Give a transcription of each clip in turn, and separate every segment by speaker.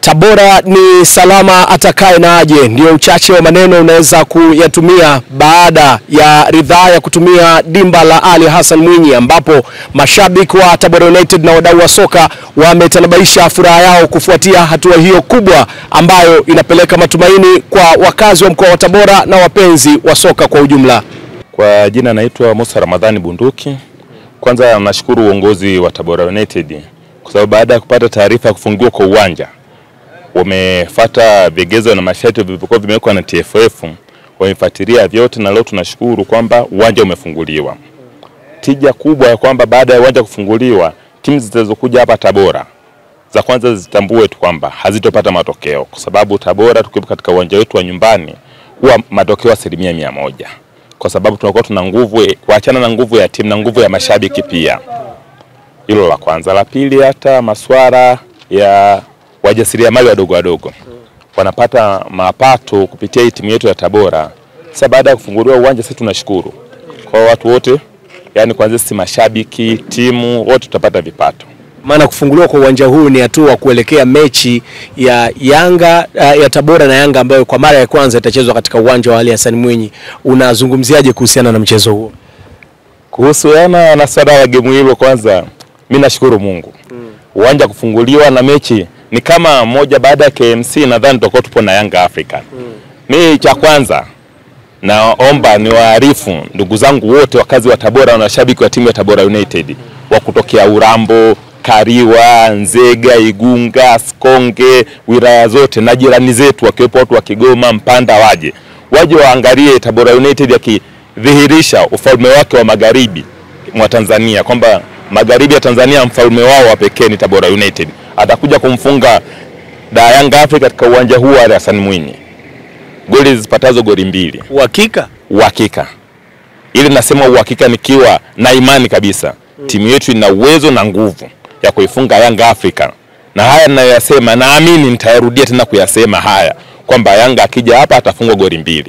Speaker 1: Tabora ni salama atakaye na aje, ndio uchache wa maneno unaweza kuyatumia baada ya ridhaa ya kutumia dimba la Ali Hassan Mwinyi, ambapo mashabiki wa Tabora United na wadau wa soka wametanabaisha furaha yao kufuatia hatua hiyo kubwa ambayo inapeleka matumaini kwa wakazi wa mkoa wa Tabora na wapenzi wa soka kwa ujumla.
Speaker 2: Kwa jina naitwa Musa Ramadhani Bunduki. Kwanza nashukuru uongozi wa Tabora United kwa sababu baada ya kupata taarifa ya kufungiwa kwa uwanja, wamefuata vigezo na masharti vilivyokuwa vimewekwa na TFF, wamefuatilia vyote na leo tunashukuru kwamba uwanja umefunguliwa. Tija kubwa ya kwamba baada ya uwanja kufunguliwa, timu zitazokuja hapa Tabora za kwanza zitambue tu kwamba hazitopata matokeo, kwa sababu Tabora tukiwa katika uwanja wetu wa nyumbani huwa matokeo 100%, kwa sababu tunakuwa tuna nguvu, kuachana na nguvu ya timu na nguvu ya mashabiki pia. Hilo la kwanza. La pili, hata masuala ya wajasiriamali wadogo wanapata mapato kupitia timu yetu ya Tabora. Sasa baada ya kufunguliwa uwanja, sisi tunashukuru kwa watu wote, yani kwanza sisi mashabiki, timu wote tutapata vipato.
Speaker 1: Maana kufunguliwa kwa uwanja huu ni hatua kuelekea mechi ya Yanga ya Tabora na Yanga ambayo kwa mara ya kwanza itachezwa katika uwanja wa Ali Hassan Mwinyi. Unazungumziaje kuhusiana na mchezo huo?
Speaker 2: Kuhusiana na swala la game hilo, kwanza mimi nashukuru Mungu. Uwanja kufunguliwa na mechi ni kama moja baada ya KMC, nadhani tutakuwa tupo na Yanga Africa. Mimi cha kwanza naomba niwaarifu ndugu zangu wote wakazi wa Tabora na washabiki wa timu ya Tabora United wa kutokea Urambo, Kariwa, Nzega, Igunga, Sikonge, wilaya zote na jirani zetu wakiwepo watu wa Kigoma, Mpanda, waje waangalie Tabora United yakidhihirisha ufalme wake wa magharibi mwa Tanzania, kwamba magharibi ya Tanzania mfalme wao wa pekee ni Tabora United. Atakuja kumfunga Yanga Africa katika uwanja huu wa Ali Hassan Mwinyi. Goli zipatazo goli 2.
Speaker 1: Uhakika?
Speaker 2: Uhakika. Ili nasema uhakika nikiwa na imani kabisa. Timu yetu ina uwezo na nguvu ya kuifunga Yanga Africa. Na haya ninayoyasema naamini nitayarudia tena kuyasema haya, kwamba Yanga akija hapa atafungwa goli 2.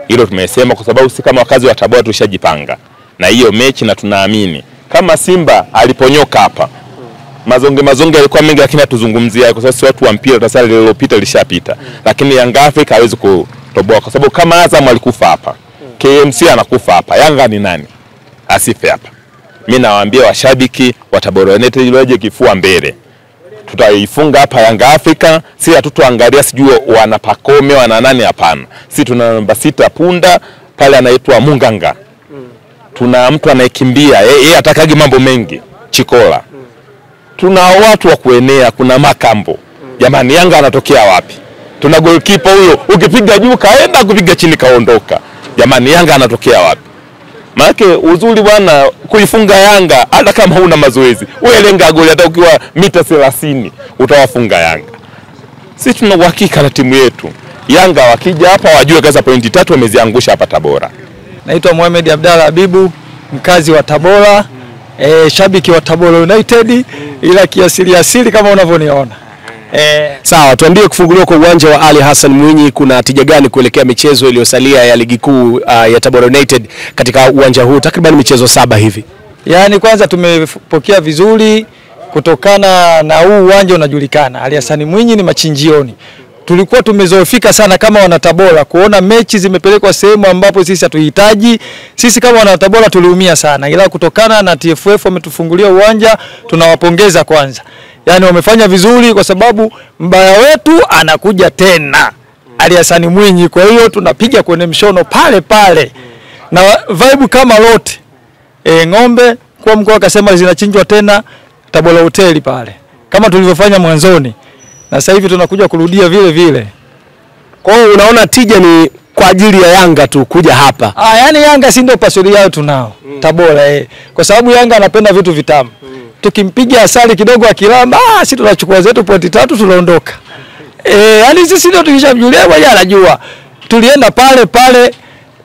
Speaker 2: Hilo tumesema kwa sababu si kama wakazi wa Tabora tushajipanga na hiyo mechi, na tunaamini kama Simba aliponyoka hapa, mazonge yalikuwa mengi lakini hatuzungumzia kwa sababu watu wa mpira tasali lililopita lishapita. Lakini Yanga Africa hawezi kutoboa kwa sababu kama Azam alikufa hapa, KMC anakufa hapa, Yanga ni nani asife hapa? Mimi nawaambia washabiki wa Tabora United waje kifua mbele. Tutaifunga hapa Yanga Africa, si hatutoangalia sijui wana Pakome wana nani, hapana. Si tuna namba 6 Punda pale anaitwa Munganga. Tuna mtu anayekimbia, yeye atakagi mambo mengi, Chikola. Tuna watu wa kuenea, kuna Makambo. Jamani, Yanga anatokea wapi? Tuna goalkeeper huyo, ukipiga juu kaenda, kupiga chini kaondoka. Jamani, Yanga anatokea wapi? Maana uzuri bwana kuifunga Yanga hata kama huna mazoezi. Wewe lenga goli hata ukiwa mita 30 utawafunga Yanga. Sisi tuna uhakika na timu yetu. Yanga wakija hapa wajue kaza pointi 3 wameziangusha hapa Tabora.
Speaker 3: Naitwa Mohamed Abdalla Habibu, mkazi wa Tabora, shabiki wa Tabora United, ila kiasili kama unavyoniona.
Speaker 1: Sawa, tuambie kufunguliwa kwa uwanja wa Ali Hassan Mwinyi kuna tija gani kuelekea michezo iliyosalia ya ligi kuu ya Tabora United katika uwanja huu, takriban michezo 7 hivi?
Speaker 3: Yaani kwanza tumepokea vizuri kutokana na huu uwanja unajulikana. Ali Hassan Mwinyi ni machinjioni. Tulikuwa tumezoefika sana kama wana Tabora kuona mechi zimepelekwa sehemu ambapo sisi hatuhitaji. Sisi kama wana Tabora tuliumia sana, ila kutokana na TFF wametufungulia uwanja, tunawapongeza kwanza. Yaani wamefanya vizuri kwa sababu mbaya wetu anakuja tena, Ali Hassan Mwinyi. Kwa hiyo tunapiga kwenye mshono pale pale na vibe kama lote. Ng'ombe kwa mkoa akasema zinachinjwa tena Tabora hoteli pale kama tulivyofanya mwanzoni, na sasa hivi tunakuja kurudia vile vile.
Speaker 1: Kwa hiyo unaona tija ni kwa ajili ya Yanga tu kuja hapa?
Speaker 3: Yaani Yanga si ndio pasuri yao tunao Tabora, kwa sababu Yanga anapenda vitu vitamu. Tukimpiga asali kidogo akilamba, sisi tunachukua zetu pointi 3 tunaondoka. Yaani sisi ndio tukishamjulia yeye anajua. Tulienda pale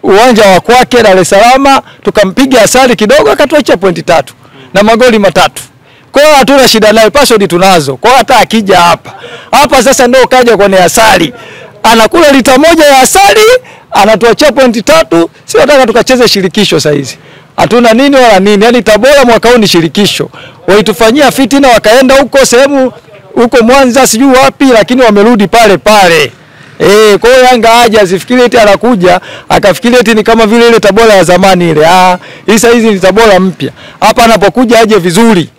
Speaker 3: uwanja wa kwake Dar es Salaam, tukampiga asali kidogo akatuacha pointi 3 na magoli 3. Kwa hiyo hatuna shida naye, password tunazo. Kwa hata akija hapa sasa ndio kaja kwenye asali. Anakula lita 1 ya asali, anatuachia pointi 3. Sisi nataka tukacheze shirikisho sasa hizi. Hatuna nini wala nini. Yaani Tabora mwaka huu ni shirikisho. Walitufanyia fitina wakaenda huko sehemu huko Mwanza sijui wapi, lakini wamerudi pale pale. Kwa hiyo Yanga aje asifikiri eti anakuja akafikiri eti ni kama vile ile Tabora ya zamani ile. Hii sasa hizi ni Tabora mpya. Hapa anapokuja aje vizuri.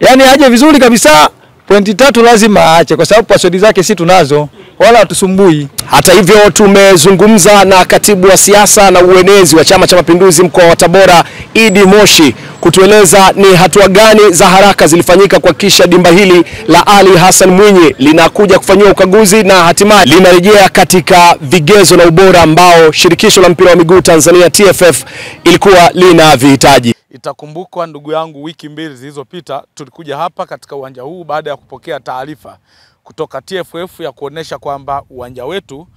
Speaker 3: Yaani aje vizuri kabisa. Pointi 3 lazima aache kwa sababu password zake si tunazo, wala hatusumbui.
Speaker 1: Hata hivyo tumezungumza na katibu wa siasa na uenezi wa Chama cha Mapinduzi mkoa wa Tabora, Idi Moshi, kutueleza ni hatua gani za haraka zilifanyika kuhakikisha dimba hili la Ali Hassan Mwinyi linakuja kufanywa ukaguzi na hatimaye linarejea katika vigezo na ubora ambao shirikisho la mpira wa miguu Tanzania TFF ilikuwa linavihitaji.
Speaker 4: Itakumbukwa ndugu yangu, wiki 2 zilizopita tulikuja hapa katika uwanja huu baada ya kupokea taarifa kutoka TFF ya kuonesha kwamba uwanja wetu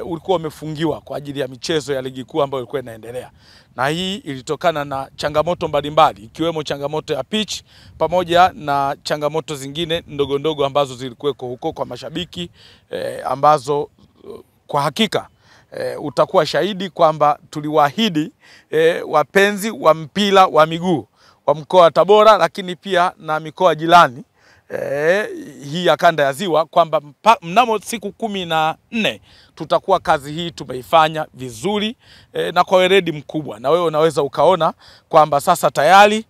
Speaker 4: ulikuwa umefungiwa kwa ajili ya michezo ya ligi kuu ambayo ilikuwa inaendelea. Na hii ilitokana na changamoto mbalimbali ikiwemo changamoto ya pitch pamoja na changamoto zingine ndogo ndogo ambazo zilikuweko huko kwa mashabiki ambazo kwa hakika utakuwa shahidi kwamba tuliwaahidi wapenzi wa mpira wa miguu wa mkoa wa Tabora, lakini pia na mikoa jirani hii ya kanda ya Ziwa kwamba mnamo siku 14 tutakuwa kazi hii tumeifanya vizuri na kwa weledi mkubwa. Na wewe unaweza ukaona kwamba sasa tayari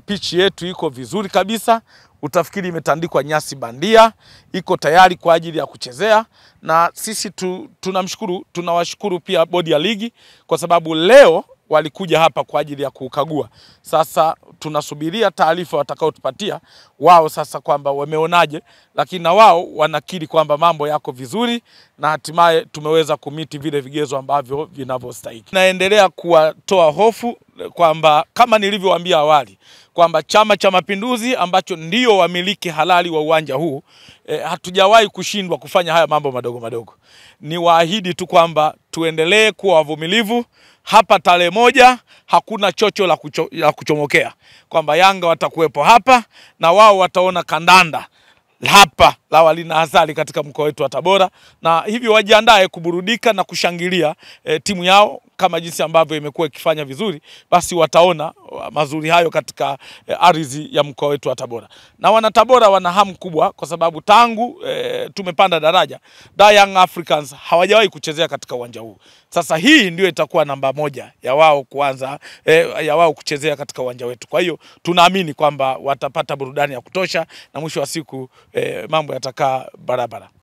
Speaker 4: pitch yetu iko vizuri kabisa. Utafikiri imetandikwa nyasi bandia, iko tayari kwa ajili ya kuchezea. Na sisi tunawashukuru pia bodi ya ligi kwa sababu leo walikuja hapa kwa ajili ya kukagua. Sasa tunasubiria taarifa watakaotupatia wao sasa kwamba wameonaje, lakini na wao wanakiri kwamba mambo yako vizuri na hatimaye tumeweza kumiti vile vigezo ambavyo vinavyostahili. Naendelea kuwatoa hofu kwamba kama nilivyowaambia awali kwamba Chama cha Mapinduzi ambacho ndio wamiliki halali wa uwanja huu hatujawahi kushindwa kufanya haya mambo madogo madogo. Ni waahidi tu kwamba tuendelee kuwa wavumilivu. Hapa tarehe 1 hakuna chocho la kuchomokea, kwamba Yanga watakuwepo hapa na wao wataona kandanda hapa la Walina Azali katika mkoa wetu wa Tabora, na hivyo wajiandae kuburudika na kushangilia timu yao kama jinsi ambavyo imekuwa ikifanya vizuri. Basi wataona mazuri hayo katika ardhi ya mkoa wetu wa Tabora. Na wana Tabora wana hamu kubwa kwa sababu tangu tumepanda daraja Young Africans hawajawahi kuchezea katika uwanja huu. Sasa hii ndio itakuwa namba 1 ya wao kuanza ya wao kuchezea katika uwanja wetu. Kwa hiyo tunaamini kwamba watapata burudani ya kutosha na mwisho wa siku mambo yatakaa barabara.